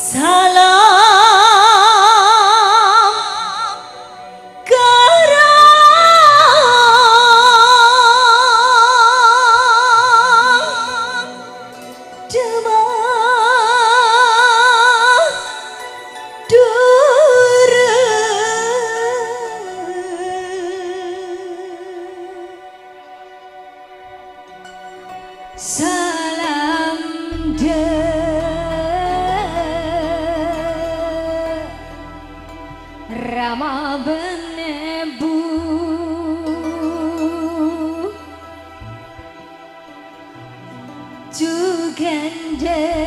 Salam karang demam durung salam Rama benebu Jugende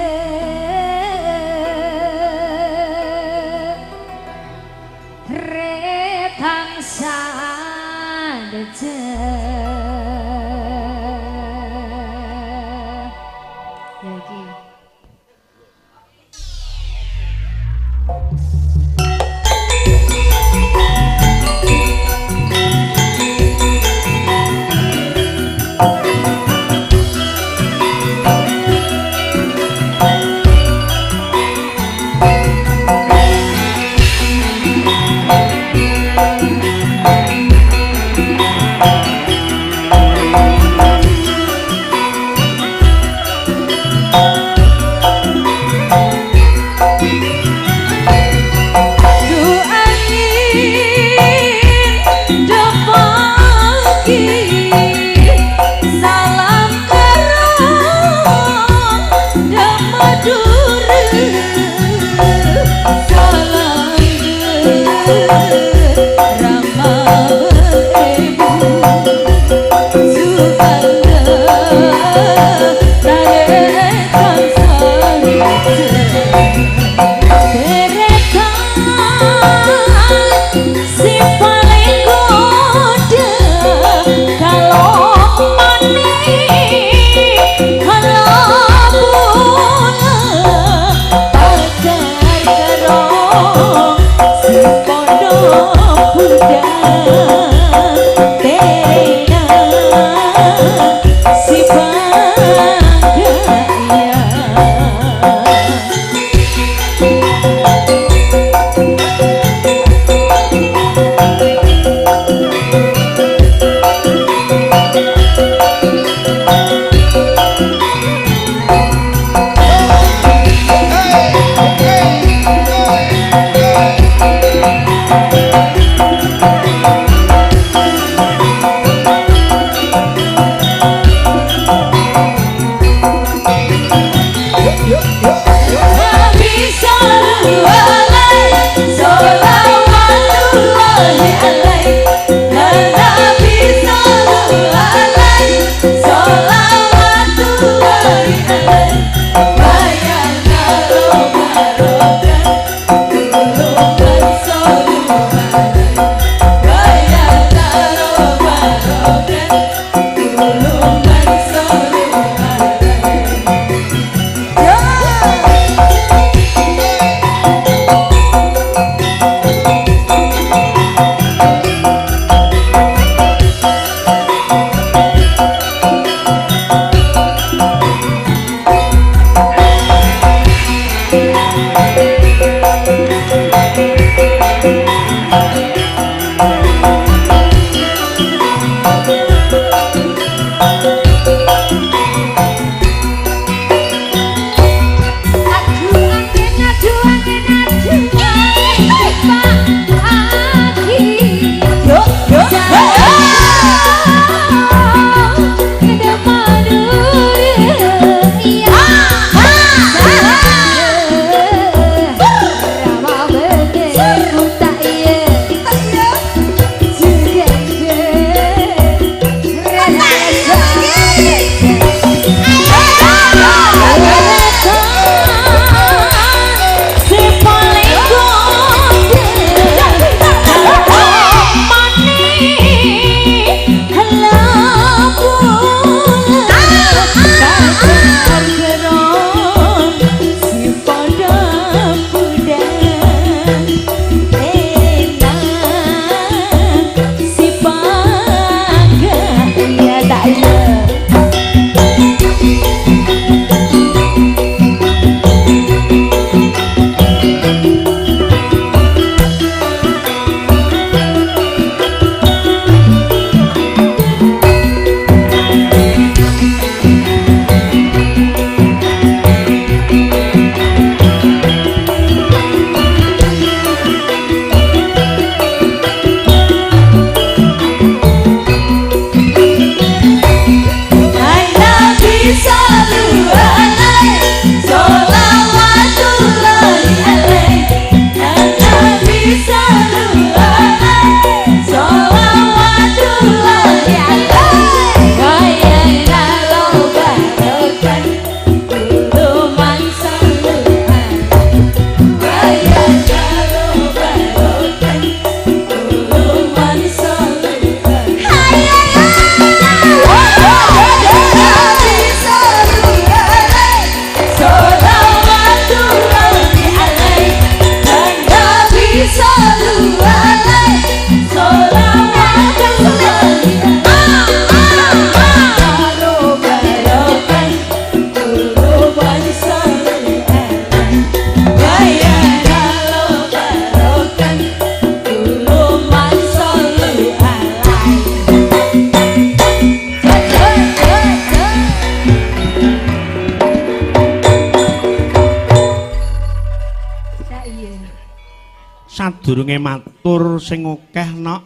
sadurunge matur sing akeh nok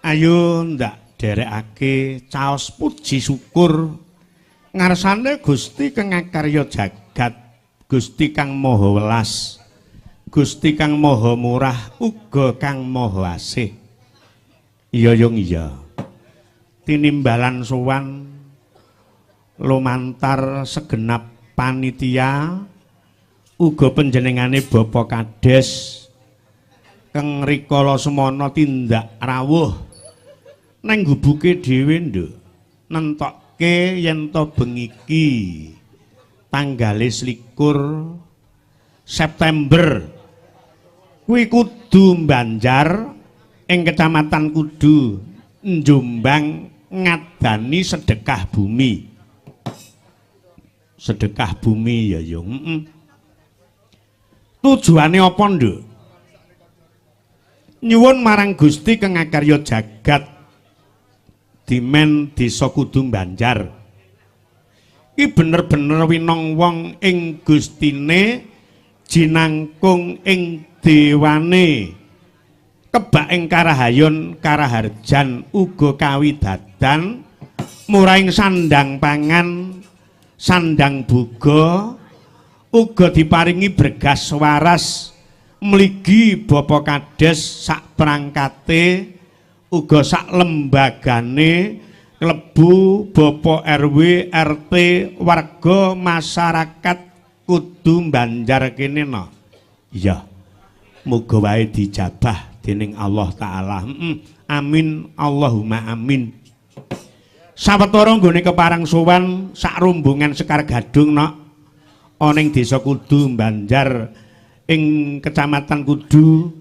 ayo ndak derekake caos puji syukur ngarsane Gusti Kang Ngakarya jagat Gusti Kang Maha Welas Gusti Kang Maha Murah uga Kang Maha Asih. Iya yung iya. Tinimbalan sowan lumantar segenap panitia uga panjenengane Bapak Kades Kang rikala semana tindak rawuh nang gubuke dhewe nduk nentokke yen to bengi iki tanggale 21 September kuwi kudu Banjar ing Kecamatan Kudu Jombang ngadani sedekah bumi. Sedekah bumi ya yo. Tujuane apa, Nduk? Nyuwun marang Gusti Kang Ngakarya jagat dimen Desa Kudu Banjar. Iki bener-bener winong wong ing gustine jinangkung ing dewane kebak ing karahayon karaharjan uga kawidadan murahing sandang pangan sandang buga uga diparingi bergas waras mligi Bapak Kades sak prangkate uga sak lembagane klebu Bapak RW RT warga masyarakat Kudu Banjar kene no. Iya. Muga wae dijabah dening Allah taala. Amin Allahumma amin. Sawetara nggone keparang sowan sak rombongan Sekar Gadung nok ana ing Desa Kudu Banjar ing Kecamatan Kudu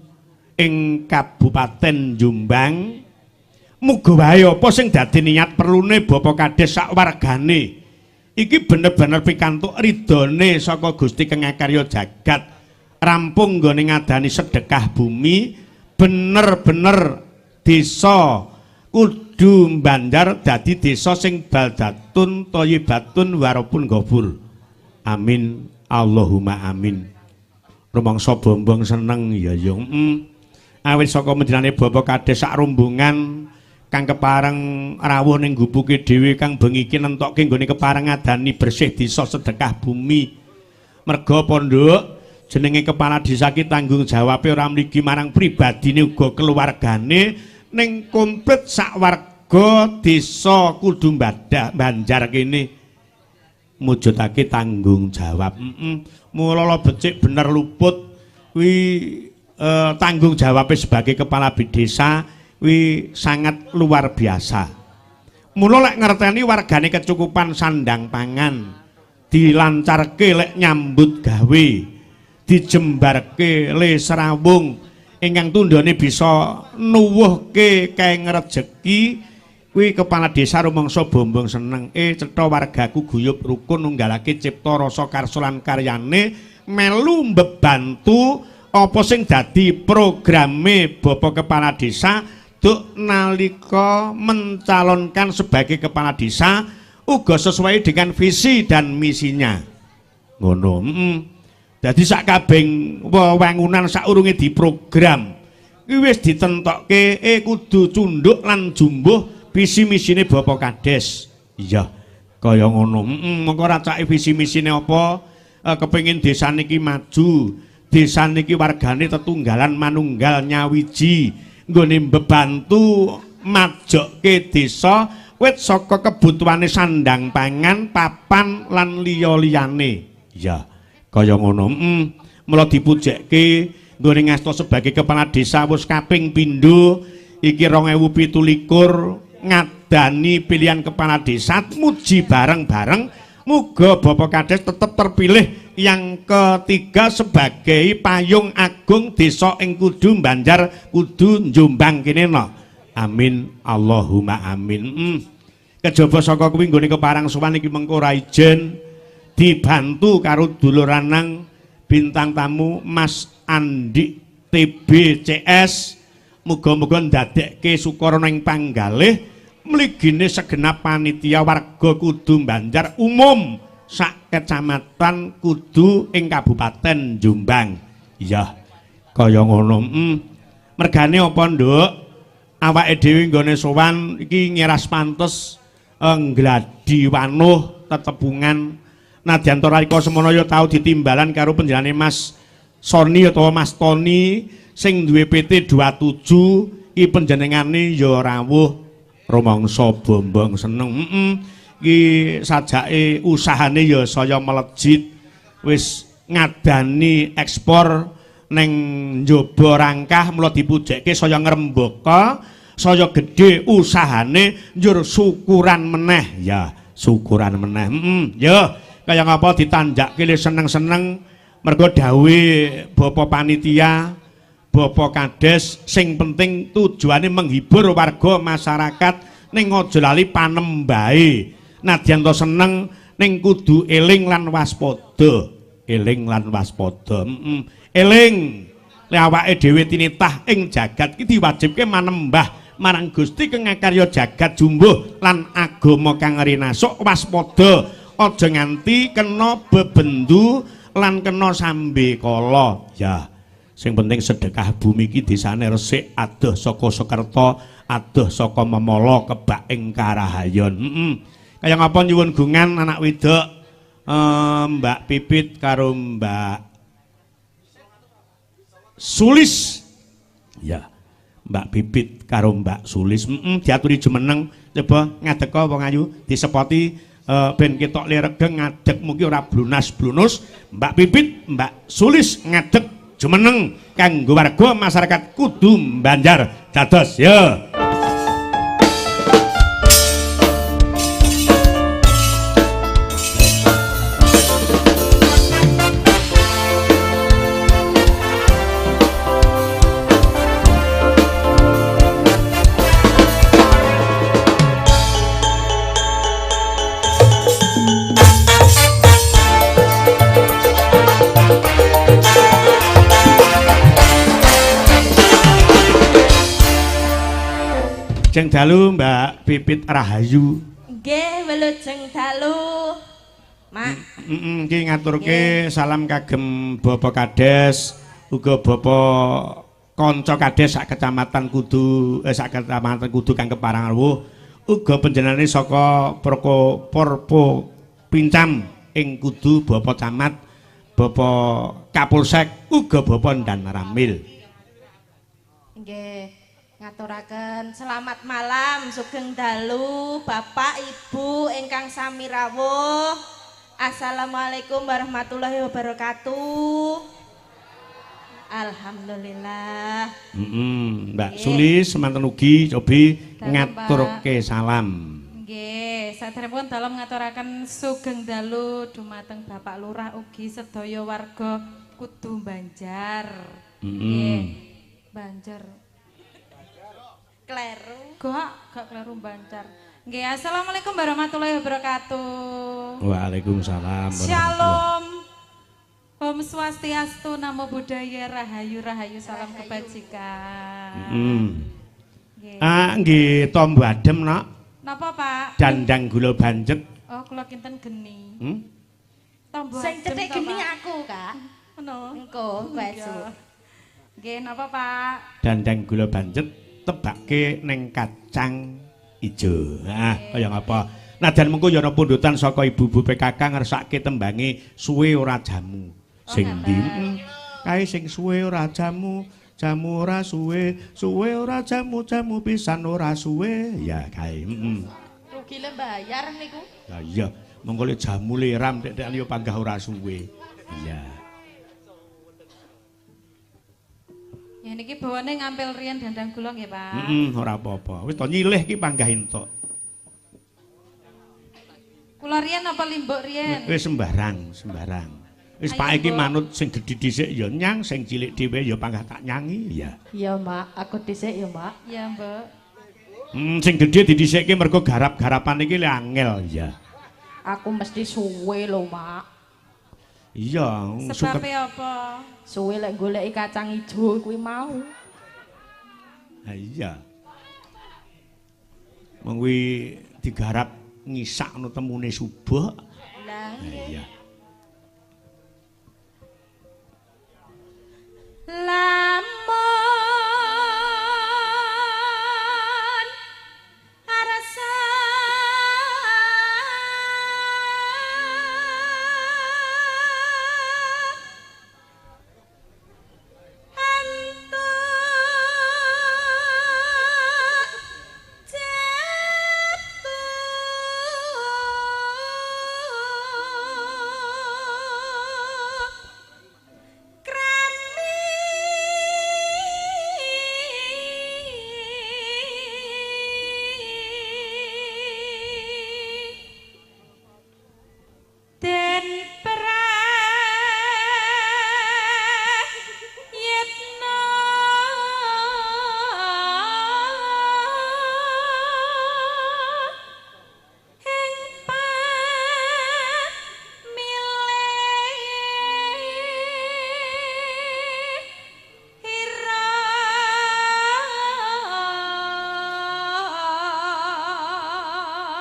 ing Kabupaten Jombang. Muga wae apa sing dadi niat perlune Bapak Kades sak wargane iki bener-bener pikantuk ridhone saka Gusti Kang Ngakarya jagat rampung nggone ngadani sedekah bumi bener-bener desa Kudu Banjar dadi desa sing baldatun thayyibatun warapun gofur. Amin Allahumma amin. Rumangsa bombong seneng ya yo. Awit saka menjenane Bapak Kades sak rombongan kang kepareng rawuh ning gubuke dhewe kang bengi iki nentokke nggone kepareng ngadani bersih desa sedekah bumi. Merga pondok jenenge kepala desa ki tanggung jawabe ora mligi marang pribadine uga keluargane ning komplit sak warga desa Kudu Banjar kene mujudake tanggung jawab. Mula becik bener luput kuwi tanggung jawabe sebagai kepala desa kuwi sangat luar biasa. Mula lek ngerteni wargane kecukupan sandang pangan, dilancarke lek nyambut gawe, dijembarke le serawung ingkang tundhone bisa nuwuhke kaeng rejeki kuwi kepala desa rumangsa bombong seneng. Cetha wargaku guyub rukun nunggalake cipta rasa karsa lan karyane melu mbebantu apa sing dadi programe Bapak Kepala Desa duk nalika mencalonkan sebagai kepala desa uga sesuai dengan visi dan misinya. Ngono. Dadi sak kabeh wewangunan saurunge diprogram iki wis ditentokke kudu cunduk lan jumbuh visi misine Bapak Kades. Iya, kaya ngono. Mengko racake visi misine apa? Kepengin desa niki maju, desa niki wargane tetunggalan manunggal nyawiji. Nggone mbebantu majokke desa wit saka kebutuhane sandang pangan, papan lan liya-liyane. Ya, kaya ngono. Mula dipujekke nggone ngasta sebagai kepala desa wis kaping pindho iki 2017 ngadani pilihan kepala desa muji bareng-bareng. Muga Bapak Kades tetap terpilih yang ketiga sebagai payung agung desa ing Kudu Banjar Kudu Jombang kene no. Amin Allahumma amin. Kejaba saka kuwi nggone keparang sowan iki mengko ra ijen dibantu karo dulur lanang bintang tamu Mas Andi TBCS. Muga-muga ndadekke sukara ning panggalih mligine segenap panitia warga Kudu Banjar umum sak kecamatan Kudu ing Kabupaten Jombang. Iya, Kaya ngono. Mergane apa, Nduk? Awake dhewe nggone sowan iki ngeras pantes nggladi wanuh tetebungan. Nadyan to nalika semono ya tau ditimbalan karo panjenengane Mas Soni utawa Mas Toni sing duwe PT 27 iki panjenengane ya rawuh rumangsa bombong seneng. Iki sajake usahane ya saya melejit wis ngadani ekspor neng njaba rangkah mula dipujekke saya ngrembaka saya gedhe usahane njur syukuran meneh ya syukuran meneh ya kaya ngapa ditanjakke le seneng-seneng mergo dawuhe Bapak panitia Bapak Kades sing penting tujuane menghibur warga masyarakat ning aja lali panembahe nadyan to seneng ning kudu eling lan waspada eling lan waspada eling le awake dhewe tinitah ing jagat iki diwajibke manembah marang Gusti kang ngakarya jagat jumbuh lan agama kang rinasuk waspada aja nganti kena bebendu lan kena sambe kala ya sing penting sedekah bumi iki desane resik adoh saka Sekerta adoh saka Memala kebak ing Karahayon kaya ngapa nyuwun gungan anak wedok Mbak Pipit karo Mbak Sulis ya Mbak Pipit karo Mbak Sulis diaturi jumeneng coba ngadeg wong ayu disepoti ben ketok liregeng ngadeg mugi ora blunas-blunus Mbak Pipit Mbak Sulis ngadeg jumeneng kanggo warga masyarakat kudu Banjar dados ya Jeng dalu Mbak Pipit Rahayu. Nggih, wilujeng dalu. Mak. Iki ngaturke salam kagem Bapak Kades, uga Bapak kanca Kades sak kecamatan Kudu, sak kecamatan Kudu kang keparangaruh, uga panjenengane saka Porpo Pincam ing Kudu, Bapak Camat, Bapak Kapolsek, uga Bapak Ndan Ramil. Nggih. Ngaturaken selamat malam sugeng dalu Bapak Ibu ingkang sami rawuh. Assalamualaikum warahmatullahi wabarakatuh. Alhamdulillah. Mbak Sulis semanten ugi cobi ngaturke salam. Nggih, saderengipun dalem ngaturaken sugeng dalu dumateng Bapak Lurah ugi sedaya warga Kudu Banjar. Nggih. Banjar. Kleru. Gak kleru Banjar. Nggih, assalamualaikum warahmatullahi wabarakatuh. Waalaikumsalam. Shalom. Om Swastiastu, Namo Buddhaya, Rahayu Rahayu, salam kebajikan. Nggih, tombo adem nak. Napa Pak? Dandang gula banjet. Oh, kula kinten geni. Tombo Sing adem cetik to, geni Pak? aku, Kak. Ngono. Engko besok. Nggih, napa Pak? Dandang gula banjet tebake neng kacang ijo. Nah, kaya ngapa? Nadyan mengko ya ana pundutan saka ibu-ibu PKK ngersake tembange suwe ora jamu. Sing ndi? Kae sing suwe ora jamu, jamu ora suwe, suwe ora jamu, jamu pisan ora suwe. Ya kae. Rugi le bayar niku. Lah iya, mengko le jamu liram nek liya panggah ora suwe. Iya. Ya niki bawane ngampil riyen dandang gula nggih, Pak. Ora apa-apa. Wis to nyilih ki panggah entuk. Kula riyen apa limbuk riyen? Wis sembarang. Wis Pak iki manut sing gedhi dhisik ya nyang, sing cilik dhewe ya panggah tak nyangi ya. Iya, Mak. Aku dhisik ya, Mak. Iya, Mbak. Sing gedhe didhisikke mergo garap-garapan iki le angel ya. Aku mesti suwe lho, Mak. Iya, Sebab apa? Suwe lek goleki kacang ijo kuwi mau. Iya. Mong kuwi digarap ngisakno temune subuh. Lah, Iya. lah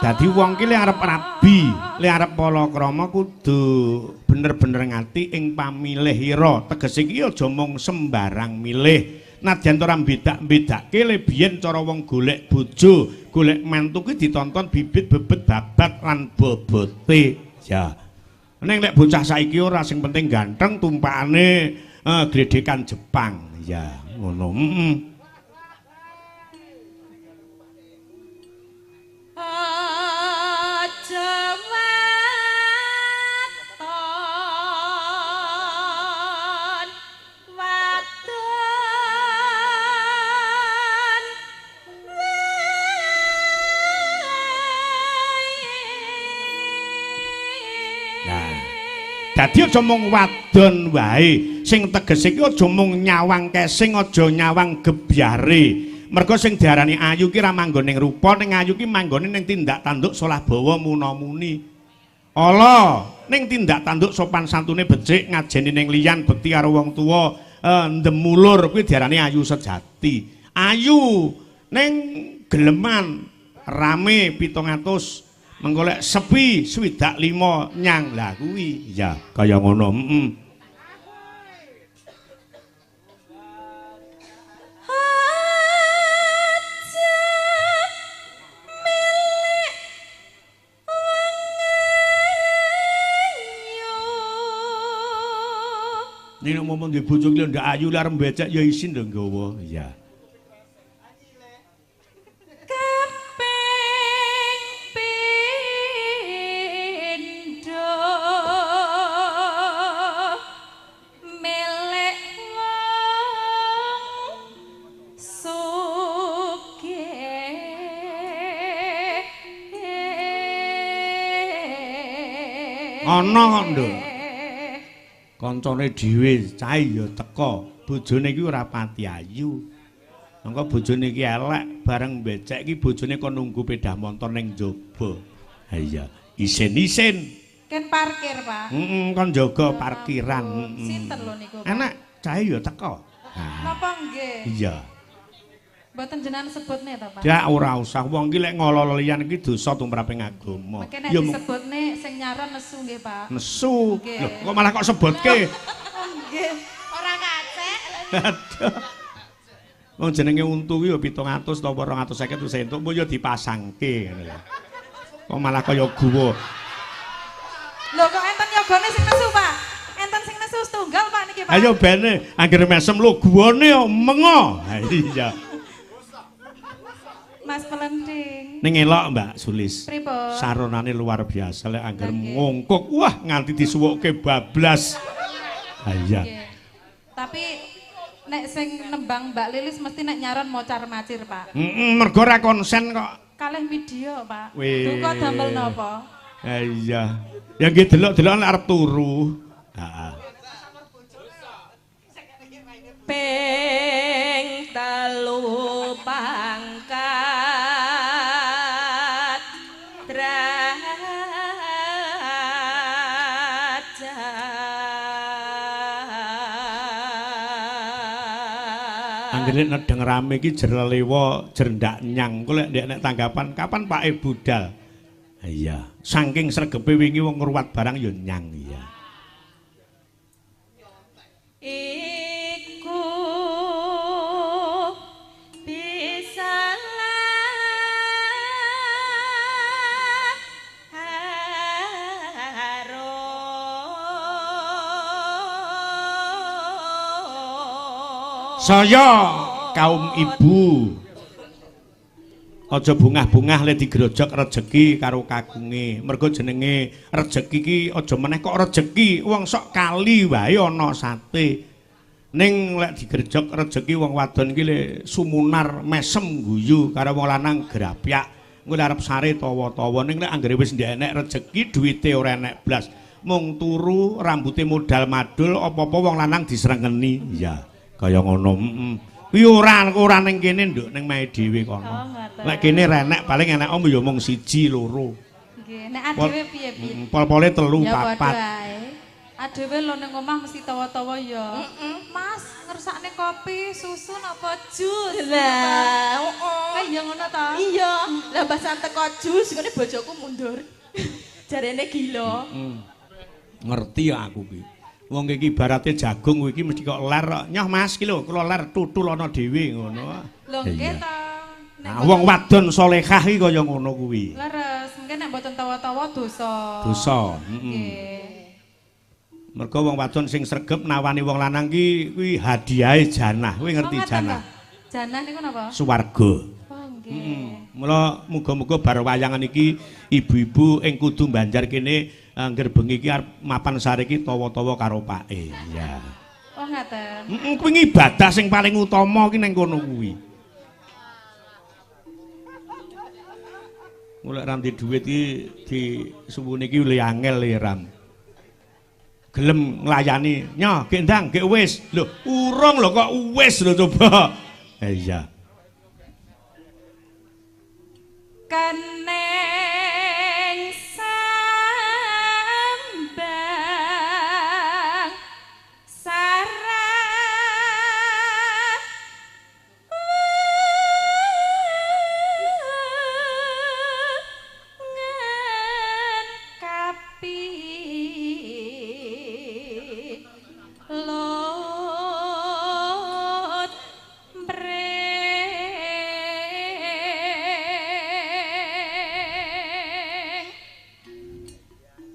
Dadi wong ki lek arep rabi, lek arep palakrama kudu bener-bener ngati ing pamilihira. Tegese iki aja mung sembarang milih. Nadyan ora bedak-bedake le biyen cara wong golek bojo, golek mantu ki ditonton bibit bebet babat lan bobote. Ya. Ning lek bocah saiki ora sing penting ganteng tumpakane gledekan Jepang. Ya, ngono. Dadi aja mung wadon wae, sing tegese iki aja mung nyawang kesing, aja nyawang gebyare. Merga sing diarani ayu ki ra manggon ning rupa, ning ayu ki manggone ning tindak tanduk salah bawa munamuni. Ala ning tindak tanduk sopan santune becik, ngajeni ning liyan bekti karo wong tuwa, ndemulur kuwi diarani ayu sejati. Ayu ning geleman rame 700 menggolek sepi 25 nyang lah kuwi ya kaya ngono. Nek ngomong di bojo ki ndak ayu lah arep becek ya isin lho nggawa ya. Ana kok nduk. Kancane dhewe cah ya teka, bojone iki ora pati ayu. Mengko bojone iki elek, bareng becek iki bojone kon nunggu pedah motor ning njaba. Ha iya, isin-isin. Ken parkir, Pak. Kon jaga parkiran. Sinten lho niku? Enak, cah ya teka. Napa nggih? Iya. Mboten jenengan sebutne to, Pak? Ya ora usah, wong iki lek ngolol liyan iki dosa tumraping agama. Mengke nek disebutne sing nyaran nesu nggih, Pak. Nesu. Lho, kok malah kok sebutke? Nggih, ora kacek. Aduh. Wong jenenge untu ki ya 700 ta 250 wis entuk, mbok ya dipasangke ngono lho. Kok malah kaya guwa. Lho kok enten yogane sing nesu, Pak? Enten sing nesu setunggal, Pak niki, Pak. Ayo bene, anggere mesem lho guwane yo mengo. Ha iya. Mas Pelenting. Ning elok Mbak Sulis. Pripun? Saronane luar biasa lek anggere ngungkuk, wah nganti disuwukke bablas. Ha iya. Tapi nek sing nembang Mbak Lilis mesti nek nyaron mocar macir, Pak. Mergo ra konsen kok. Kalih video, Pak. Wih. Duka damel napa? Ha iya. Ya nggih delok-delok nek arep turu. Heeh. Ping 3 pangkat derajat. Anggere nedeng rame iki jer lewa, jer ndak nyang. Kok lek nek tanggapan kapan Pak E budal? Iya, saking sregepe wingi wong ngruwat barang ya nyang iya. Iku bisa Saya kaum ibu aja bungah-bungah le digrojok rejeki karo kagunge. Mergo jenenge rejeki iki aja meneh kok rejeki, wong sok kali wae ana sate. Ning lek digrejok rejeki wong wadon iki le sumunar mesem guyu karo wong lanang grapyak. Engko arep sare tawa-tawa ning lek anggere wis ndek enek rejeki duwite ora enek blas. Mung turu rambuté modal madul apa-apa wong lanang disrengeni. Iya, kaya ngono. Kuwi ora ning kene nduk ning mae dhewe kono. Lek kene renek paling enek om ya mung 1 2. Nggih, nek adewe piye-piye? Pol-pole 3 Ya 4. padha ae. Adewe lho ning omah mesti tawa-tawa ya. Mas, ngersakne kopi, susu napa jus? Lah, Ah iya ngono ta? Iya, lah mbah santek kok jus ngene bojoku mundur. Jarene gila. Ngerti ya aku ki. Wong iki ibarate jagung iki mesti kok ler kok. Nyoh Mas ki lho, kula ler tutul ana dhewe ngono. Lho nggih ta. Nah, wong wadon salehah iki kaya ngono kuwi. Leres, mungkin nek mboten tawa-tawa dosa. Dosa, Nggih. Mergo wong wadon sing sregep nawani wong lanang ki kuwi hadiahe janah. Kowe ngerti janah? Janah niku napa? Swarga. Oh nggih. Mula muga-muga bar wayangan iki ibu-ibu ing kudu Banjar kene angger bengi iki arep mapan sare iki tawa-tawa karo pake. Ya. Oh ngaten. Kuwi ibadah sing paling utama ki ning kono kuwi. Mulai ram di duit iki disuwune iki luwih angel ya ram. Gelem nglayani, "Nyo, gek ndang, gek wis." Lho, urung lho kok wis lho coba. Iya. Keneng sambang sarat ngen kapi lot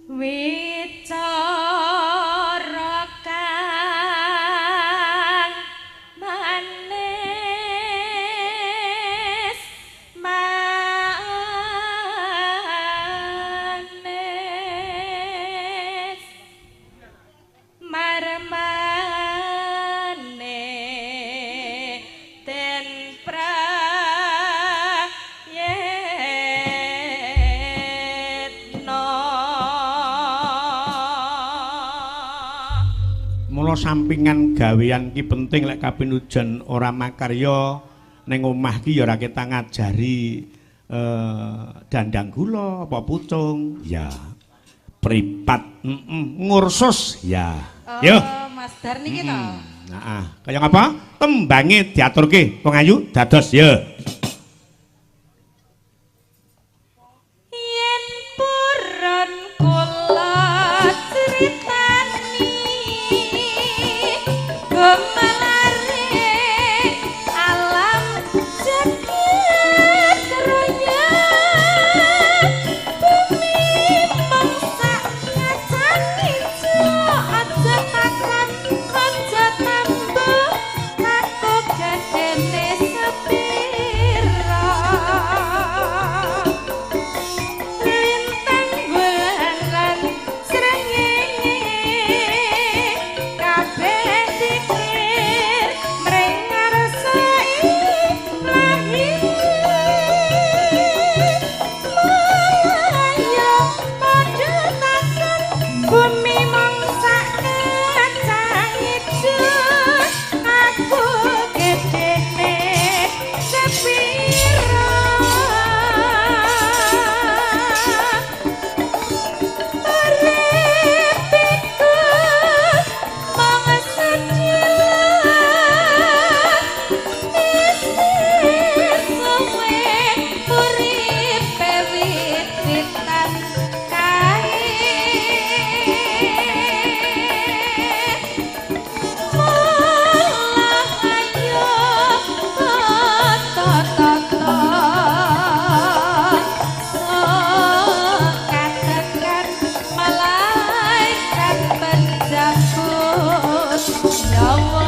wicara kang manis manis marmane ten Mula sampingan gawean ki penting lek kapinujan ora makarya ning omah ki ya ora kita ngajari dandang gula apa pucung ya pripat ngursus ya yo Mas Dar niki to. Heeh kaya ngapa tembange diaturke wong ayu dados ya Yen purun kula critani gemalare alam jagat raya bumi mangsa ngajani aja takon aja tambah aku gedene sepira lintang bulan srengenge kabeh dikir mring ngarsai lahir ayo padha takon bumi mangsa kacang ijo aku gedene sepira Uripku mangsa isih suwe uripe wit-witan kae malah ayo tot-toton katekan malaikat penjemput nyawa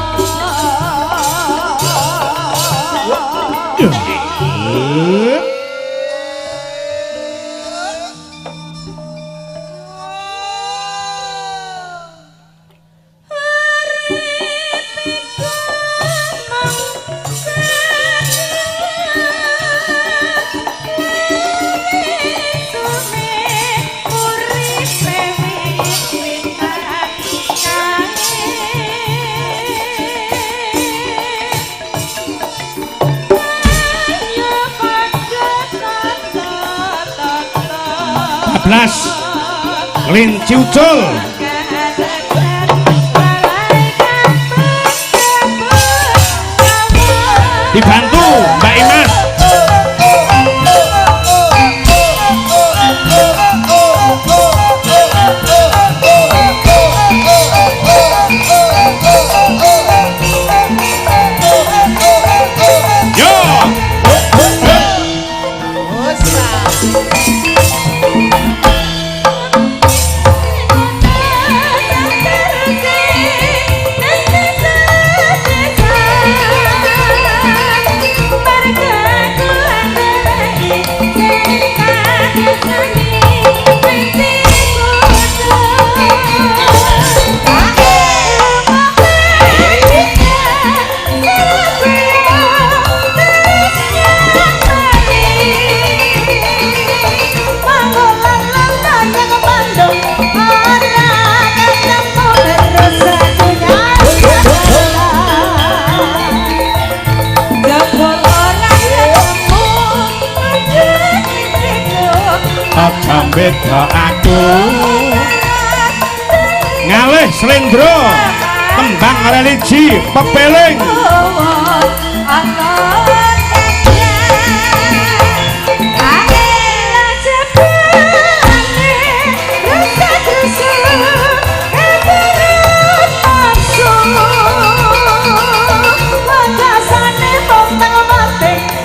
Blas kelinci ucul dibantu Mbak Imas beda aku ngalih slendro tembang religi pepeling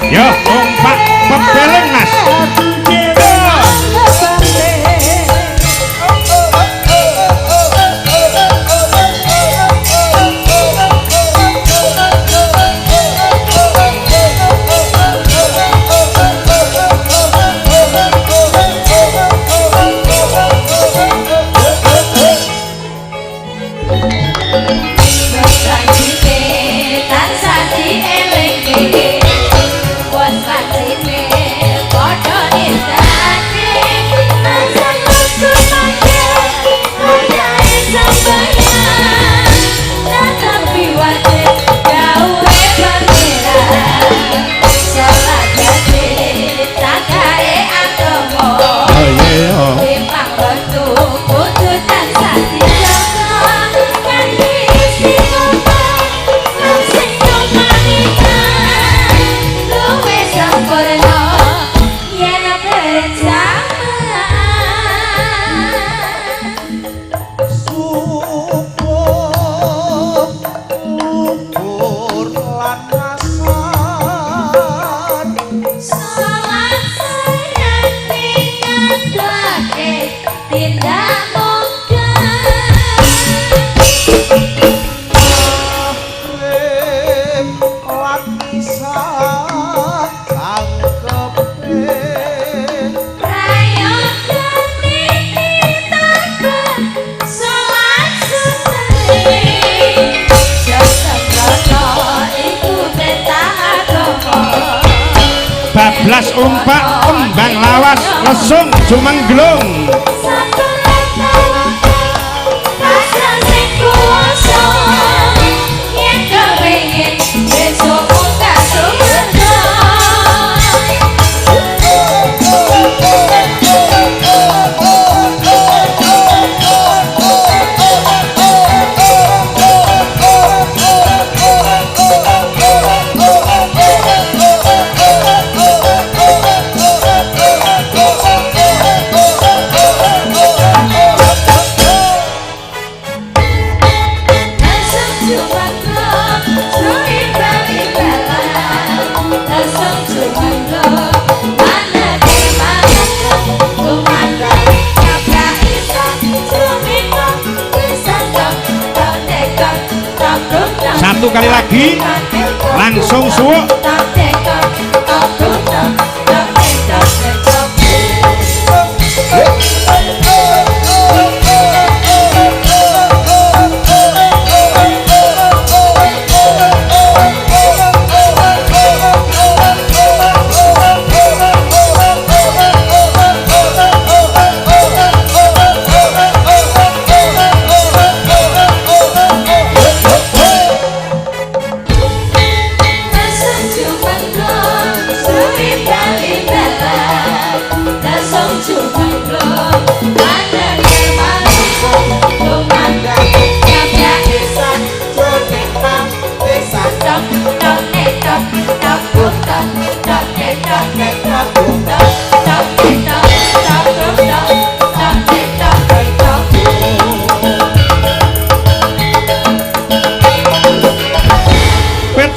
ya ompak pepeling mas bablas umpak tembang lawas lesung jumengglung satu kali lagi langsung suwuk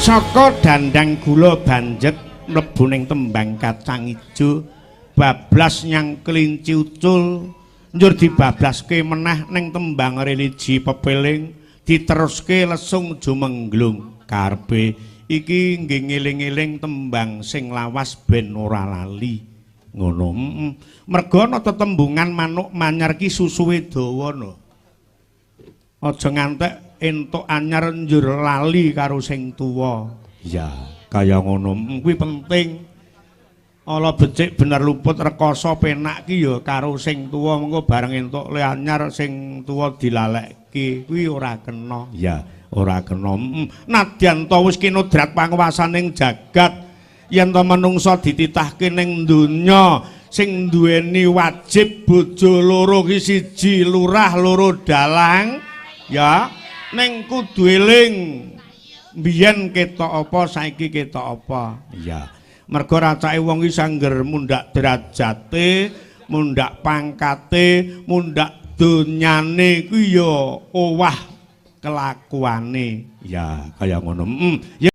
saka dandang gula banjet mlebu ning tembang kacang ijo bablas nyang kelinci ucul njur dibablaske meneh ning tembang religi pepeling diteruske lesung jumengglung karepe iki nggih ngeling-eling tembang sing lawas ben ora lali ngono merga ana tetembungan manuk manyar ki susuwe dawa no aja ngantek entuk anyar njur lali karo sing tuwa. Ya, kaya ngono. Kuwi penting. Ala becik bener luput rekoso penak ki ya karo sing tuwa mengko bareng entuk le anyar sing tuwa dilalekke. Kuwi ora kena. Ya, ora kena. Nadyan to wis kinodrat panguwasaning jagat yen to manungsa dititahke ning donya sing duweni wajib bojo loro ki siji lurah loro dalang ya ning kudu eling biyen ketok apa saiki ketok apa ya mergo racake wong iki sangger mundak derajate mundak pangkate mundak donyane ku ya owah kelakuane ya kaya ngono ya